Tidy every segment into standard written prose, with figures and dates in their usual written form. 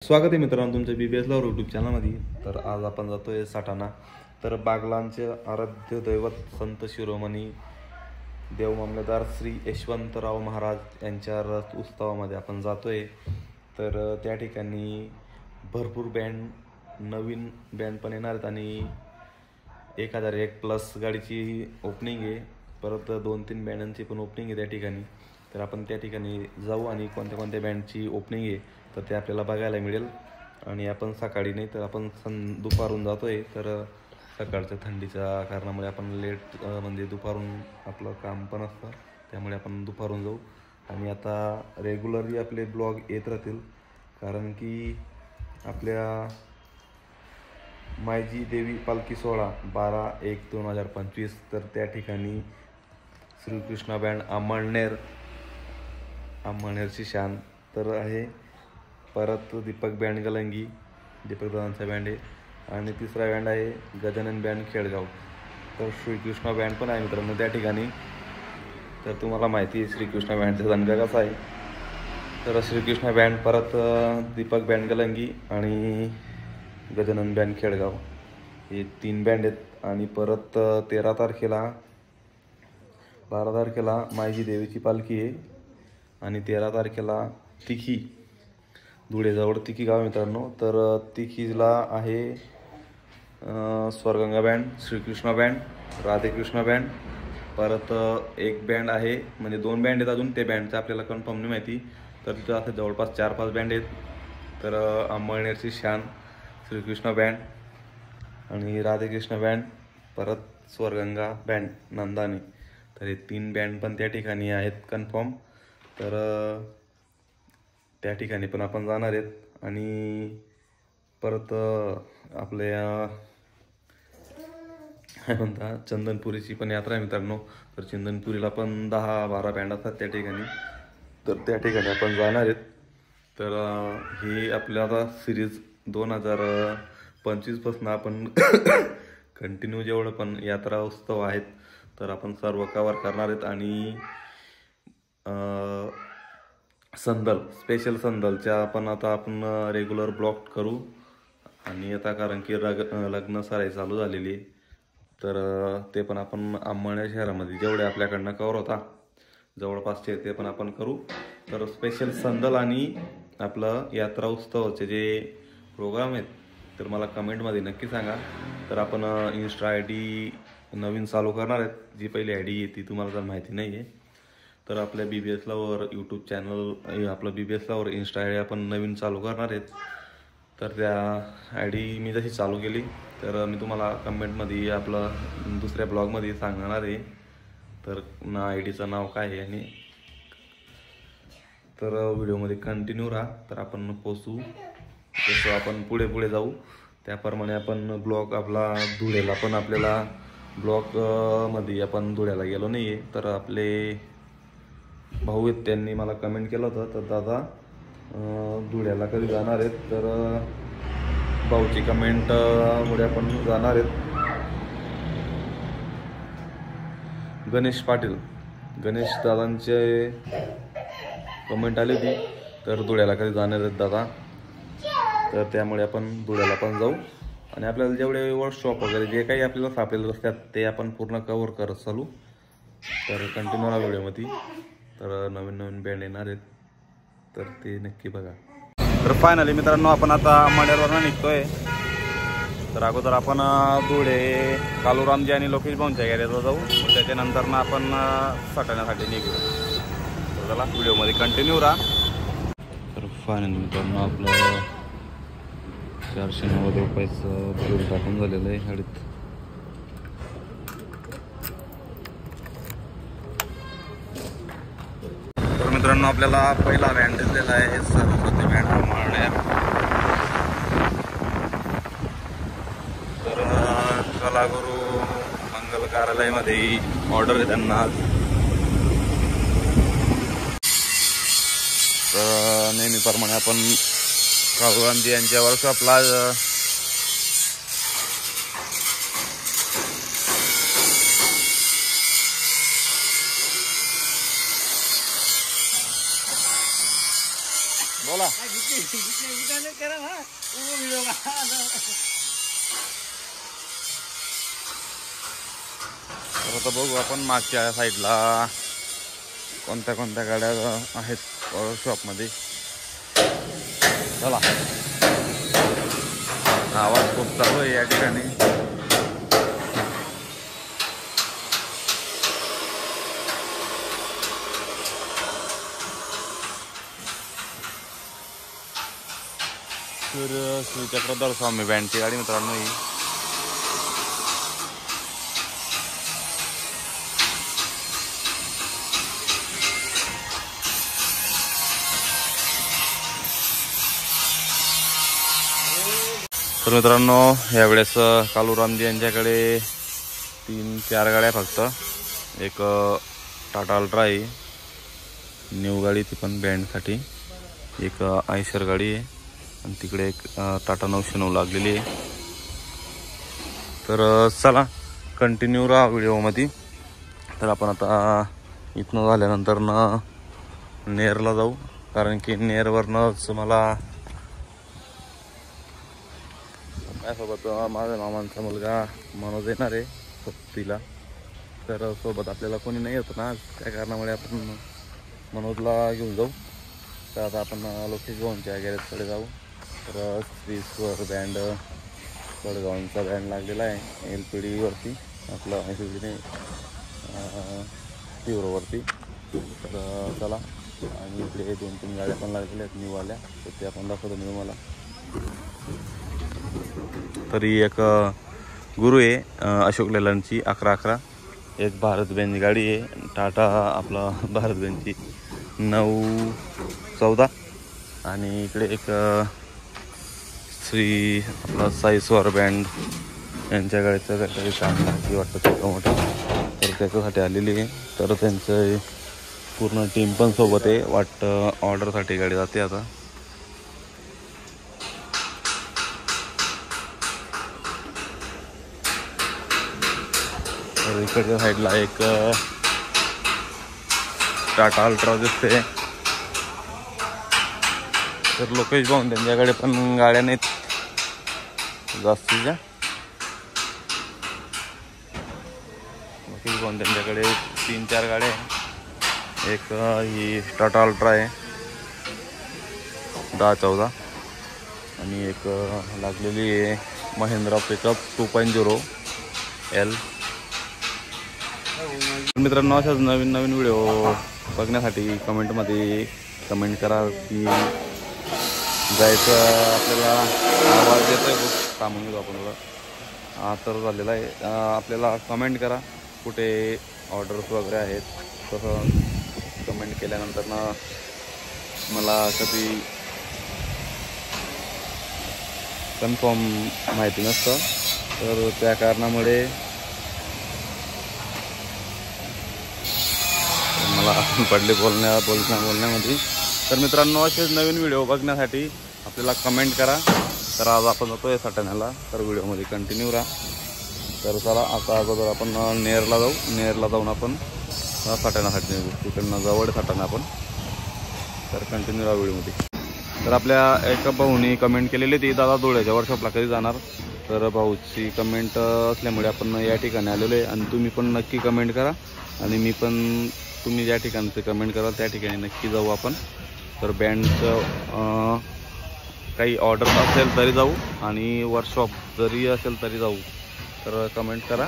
स्वागत आहे मित्रांनो तुमच्या BBS लवर यूट्यूब चॅनलमध्ये. तर आज आपण जातोय सटाणा. तर बागलांचे आराध्य दैवत संत शिरोमणी देव मामलेदार श्री यशवंतराव महाराज यांच्या रथ उत्सवामध्ये आपण जातोय. तर त्या ठिकाणी भरपूर बँड, नवीन बँड पण येणार आहेत आणि 1001+ गाडीची ओपनिंग आहे. परत 2-3 बँडांची पण ओपनिंग आहे त्या ठिकाणी. तर आपण त्या ठिकाणी जाऊ आणि कोणत्या कोणत्या बँडची ओपनिंग आहे तर ते आपल्याला बघायला मिळेल. आणि आपण सकाळी नाही तर आपण दुपारून जातोय. तर सकाळच्या थंडीच्या कारणामुळे आपण लेट म्हणजे दुपारून आपलं काम पण असतं, त्यामुळे आपण दुपारून जाऊ. आणि आता रेग्युलरली आपले ब्लॉग येत राहतील, कारण की आपल्या मायजी देवी पालखी सोहळा 12/1/2025 तर त्या ठिकाणी श्रीकृष्णा बँड अंमळनेरची शान तर आहे. परत दीपक बँड गलंगी, दीपक दादांचा बँड आहे. आणि तिसरा बँड आहे गजानन बँड खेडगाव. तर श्रीकृष्णा बँड पण आहे मित्रांनो त्या ठिकाणी. तर तुम्हाला माहिती आहे श्रीकृष्णा बँडचा दणका कसा आहे. तर श्रीकृष्णा बँड, परत दीपक बँड गलंगी आणि गजानन बँड खेडगाव हे 3 बँड आहेत. आणि परत 12 तारखेला मायजी देवीची पालखी आहे. आणि 13 तारखेला तिखी, धुळेजवळ तिखी गाव मित्रांनो. तर तिखीला आहे स्वर्गंगा band, Shrikrishna band, Radhe Krishna band. परत एक बँड आहे, म्हणजे 2 बँड आहेत अजून, ते बँडचं आपल्याला कन्फर्म नाही माहिती. तर तिथं आता जवळपास 4-5 बँड आहेत. तर अंमळनेरची शान, श्रीकृष्णा बँड आणि राधेकृष्ण बँड, परत स्वर्गंगा बँड नंदानी. तर हे 3 बँड पण त्या ठिकाणी आहेत कन्फर्म. तर त्या ठिकाणी पण आपण जाणार आहेत. आणि परत आपल्या काय म्हणता चंदनपुरीची पण यात्रा आहे मित्रांनो. तर चंदनपुरीला पण 10-12 बँड असतात त्या ठिकाणी. तर त्या ठिकाणी आपण जाणार आहेत. तर ही आपल्या आता सिरीज 2025 पासून आपण कंटिन्यू जेवढं पण यात्रा उत्सव आहेत तर आपण सर्व कवर करणार आहेत. आणि स्पेशल संदलच्या पण आता आपण रेग्युलर ब्लॉग करू. आणि आता कारण की लग्न सराई चालू झालेली आहे, तर ते पण आपण अंमळनेर शहरामध्ये जेवढे आपल्याकडनं कवर होता जवळपासचे ते पण आपण करू. तर स्पेशल संदल आणि आपलं यात्रा उत्सवाचे जे प्रोग्राम आहेत तर मला कमेंटमध्ये नक्की सांगा. तर आपण इंस्टा ID नवीन चालू करणार आहेत. जी पहिली ID आहे ती तुम्हाला जर माहिती नाही आहे तर आपल्या BBS लवर यूट्यूब चॅनल, आपलं BBS लवर इंस्टा ID आपण नवीन चालू करणार आहेत. तर त्या ID मी जशी चालू केली तर मी तुम्हाला कमेंटमध्ये आपलं दुसऱ्या ब्लॉगमध्ये सांगणार आहे. तर IDचं नाव काय आहे. आणि तर व्हिडिओमध्ये कंटिन्यू राहा. तर आपण पोचू, जसं आपण पुढे जाऊ त्याप्रमाणे आपण ब्लॉग आपला धुळ्याला पण आपल्याला ब्लॉगमध्ये आपण धुळ्याला गेलो नाही आहे. तर आपले भाऊ आहेत त्यांनी मला कमेंट केलं होतं, तर दादा धुळ्याला कधी जाणार आहेत. तर भाऊची कमेंट मुळे आपण जाणार आहेत. गणेश पाटील, गणेश दादांचे कमेंट आली होती. तर धुळ्याला कधी जाणार आहेत दादा, तर त्यामुळे आपण धुळ्याला पण जाऊ. आणि आपल्याला जेवढे वर्कशॉप वगैरे जे काही आपल्याला सापडेल असतात ते आपण पूर्ण कव्हर करत चालू. तर कंटिन्यू राहा व्हिडिओमध्ये. तर नवीन बँड येणार आहेत तर ते नक्की बघा. तर फायनली मित्रांनो आपण आता अंमळनेरवरून निघतोय. तर अगोदर आपण धुळे, कालूरामजी आणि लोकेश भाऊंच्या गॅरेजवर जाऊ. त्याच्यानंतर ना आपण सटाण्यासाठी निघू. तर चला व्हिडिओमध्ये कंटिन्यू राहा. तर फायनली मित्रांनो आपलं 490 रुपयाचं फ्यूल टाकून झालेलं आहे गाडीत. तर मित्रांनो आपल्याला पहिला बँड दिलेला आहे सरस्वती बँड अंमळनेर. तर कलागुरू मंगल कार्यालयामध्ये ऑर्डर आहे त्यांना. तर नेहमीप्रमाणे आपण कालूरामजी यांच्या वर्कशॉपला बोला. तर आता बघू आपण मागच्या साईडला कोणत्या कोणत्या गाड्या आहेत शॉपमध्ये. चला, आवाज खूप चालू आहे या ठिकाणी. तर श्री चक्रधर स्वामी बँडची गाडी मित्रांनो ही. तर मित्रांनो यावेळेस कालूरामजी यांच्याकडे 3-4 गाड्या फक्त. एक टाटा अल्ट्रा आहे न्यू गाडी, ती पण बँडसाठी. एक आयशर गाडी आहे आणि तिकडे एक टाटा 909 लागलेली आहे. तर चला कंटिन्यू राहा व्हिडिओमध्ये. तर आपण आता इथनं झाल्यानंतर नेरला जाऊ, कारण की नेरवरनंच मला माझ्यासोबत माझ्या मामांचा मुलगा मनोज येणार आहे सोबतीला. तर सोबत आपल्याला कोणी नाही होतं ना, त्या कारणामुळे आपण मनोजला घेऊन जाऊ. तर आता आपण लोकेश भाऊंच्या गॅरेजकडे जाऊ. तर श्री स्वर बँड कडगावांचा बँड लागलेला आहे LPDवरती, आपला LPD तीव्रवरती. तर चला, आणि इकडे 2-3 गाड्या पण लागलेल्या आहेत न्यूवाल्या, तर ते आपण दाखवतो मी तुम्हाला. तरी एक गुरु आहे अशोक लेलंडची 1111. एक भारत बेंच गाडी आहे टाटा, आपला भारत बेंचची 914. आणि इकडे एक श्री आपला साई स्वर बँड यांच्या गाडीचं काहीतरी काम लागली वाटतं छोटं मोठं, तर त्याच्यासाठी आलेली आहे. तर त्यांचं पूर्ण टीम पण सोबत आहे वाटतं. ऑर्डरसाठी गाडी जाते आता. तर इकडच्या साईडला एक टाटा अल्ट्रा दिसते. तर लोकेश भाऊ त्यांच्याकडे पण गाड्या नाहीत जास्तीच्या. लोकेश भाऊ त्यांच्याकडे 3-4 गाड्या आहे. एक ही टाटा अल्ट्रा आहे 1014, आणि एक लागलेली आहे महिंद्रा पिकअप 2.0L. मित्रांनो अशाच नवीन नवीन व्हिडिओ बघण्यासाठी कमेंटमध्ये कमेंट करा की जायचं आपल्याला. आवाज येतो आहे खूप, थांबून घेऊ आपण थोडं. तर झालेला आहे. आपल्याला कमेंट करा कुठे ऑर्डर्स वगैरे आहेत. तसं कमेंट केल्यानंतर मला कधी कन्फर्म माहिती नसतं, तर त्या कारणामुळे मला पडले बोलण्यामध्ये. तर मित्रांनो असेच नवीन व्हिडिओ बघण्यासाठी आपल्याला कमेंट करा. तर आज आपण जातो आहे सटाण्याला, तर व्हिडिओमध्ये कंटिन्यू राहा. तर चला आता अगोदर आपण नेरला जाऊ. नेरला जाऊन आपण सटाण्यासाठी निघू, तिकडनं जवळ सटाणा आपण. तर कंटिन्यू राहा व्हिडिओमध्ये. तर आपल्या एका भाऊनी कमेंट केलेली ती, दादा धुळ्याच्या वर्कशॉपला कधी जाणार. तर भाऊची कमेंट असल्यामुळे आपण या ठिकाणी आलेलो आहे. आणि तुम्ही पण नक्की कमेंट करा, आणि मी पण तुम्ही ज्या ठिकाणचे कमेंट कराल त्या ठिकाणी नक्की जाऊ आपण. तर बँडचं काही ऑर्डर असेल तरी जाऊ, आणि वर्कशॉप जरी असेल तरी जाऊ. तर कमेंट करा.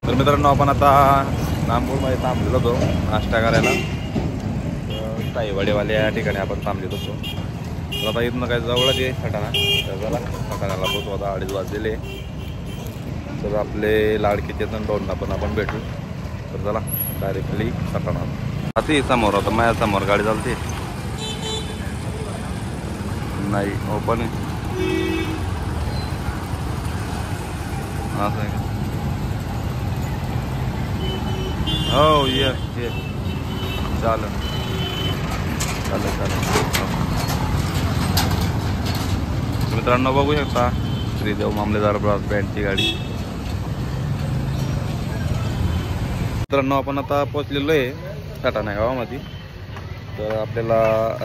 तर मित्रांनो आपण आता नामपूरमध्ये थांबलेलो होतो नाश्ता करायला. ताईवाडेवाले या ठिकाणी आपण थांबलेलो होतो. तर आता इथनं काय जवळच आहे सटाणा. तर चला सटाण्याला पोचू, आता 2:30 वाजलेले. तर आपले लाडके चेतन भाऊंना पण आपण भेटू. तर चला डायरेक्टली सटाणा. आता समोर होतं, माझ्या समोर गाडी चालते नाही ओपन आहे. असं आहे का? हो ये चालेल चालेल चालेल. मित्रांनो बघू शकता श्रीदेव मामलेदार ब्रास बँडची गाडी. मित्रांनो आपण आता पोहोचलेलो आहे सटाणा गावामध्ये. तर आपल्याला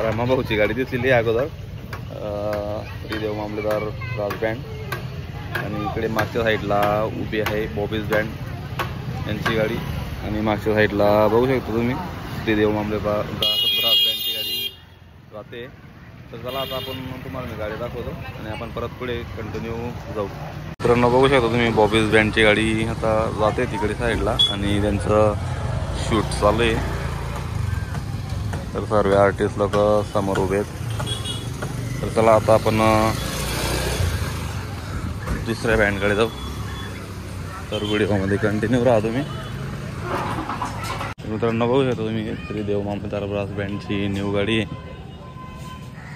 रमाभाऊची गाडी दिसलेली आहे अगोदर, श्रीदेव मामलेदार ब्रास बँड. आणि इकडे मागच्या साईडला उभी आहे बॉबीज बँड यांची गाडी. आणि मागच्या साईडला बघू शकता तुम्ही श्रीदेव मामलेदार ब्रास बँडची गाडी जाते. तर चला आता आपण तुम्हाला मी गाडी दाखवतो आणि आपण परत पुढे कंटिन्यू जाऊ. मित्रांनो बघू शकता तुम्ही बॉबीज बँडची गाडी आता जाते तिकडे साईडला आणि त्यांचं शूट चालू आहे. तर सर्व आर्टिस्ट लोक समोर उभे आहेत. तर चला आता आपण दुसऱ्या बँडकडे जाऊ. तर व्हिडिओमध्ये कंटिन्यू राहा तुम्ही. मित्रांनो बघू शकता तुम्ही श्रीदेव मामलेदार ब्रास बँडची न्यू गाडी आहे.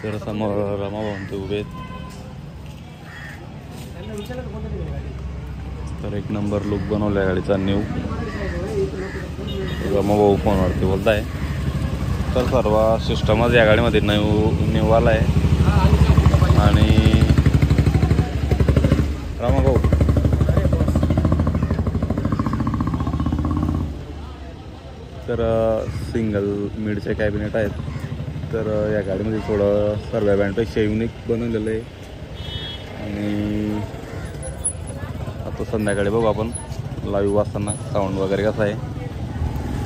तर समोर रमाभाऊ ते उभे आहेत. तर एक नंबर लुक बनवला आहे गाडीचा न्यू. रमाभाऊ फोनवरती बोलत आहे. तर सर्व सिस्टमच या गाडीमध्ये न्यू आला आहे. आणि रमाभाऊ तर सिंगल मिडचे कॅबिनेट आहेत. तर या गाडीमध्ये थोडं सर्व बँडपेक्षा युनिक बनवलेलं आहे. आणि आता संध्याकाळी बघू आपण लाईव्ह असताना साऊंड वगैरे कसं आहे.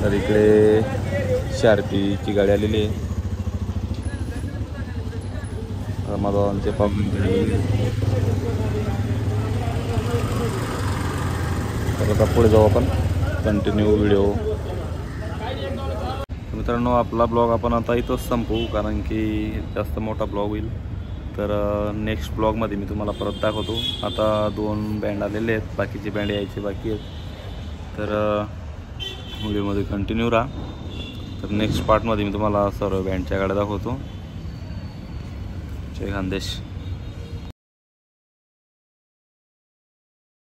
तर इकडे शार्पीची गाडी आलेली आहे. रमादावांचे पाहुणे. तर आता पुढे जाऊ आपण कंटिन्यू व्हिडिओ. मित्रांनो आपला ब्लॉग आपण आता इथंच संपवू कारण की जास्त मोठा ब्लॉग होईल. तर नेक्स्ट ब्लॉगमध्ये मी तुम्हाला परत दाखवतो. आता 2 बँड आलेले आहेत, बाकीचे बँड यायचे बाकी आहेत. तर व्हिडिओमध्ये कंटिन्यू राहा. तर नेक्स्ट पार्टमध्ये मी तुम्हाला सर्व बँडच्या गाड्या दाखवतो. जय खानदेश.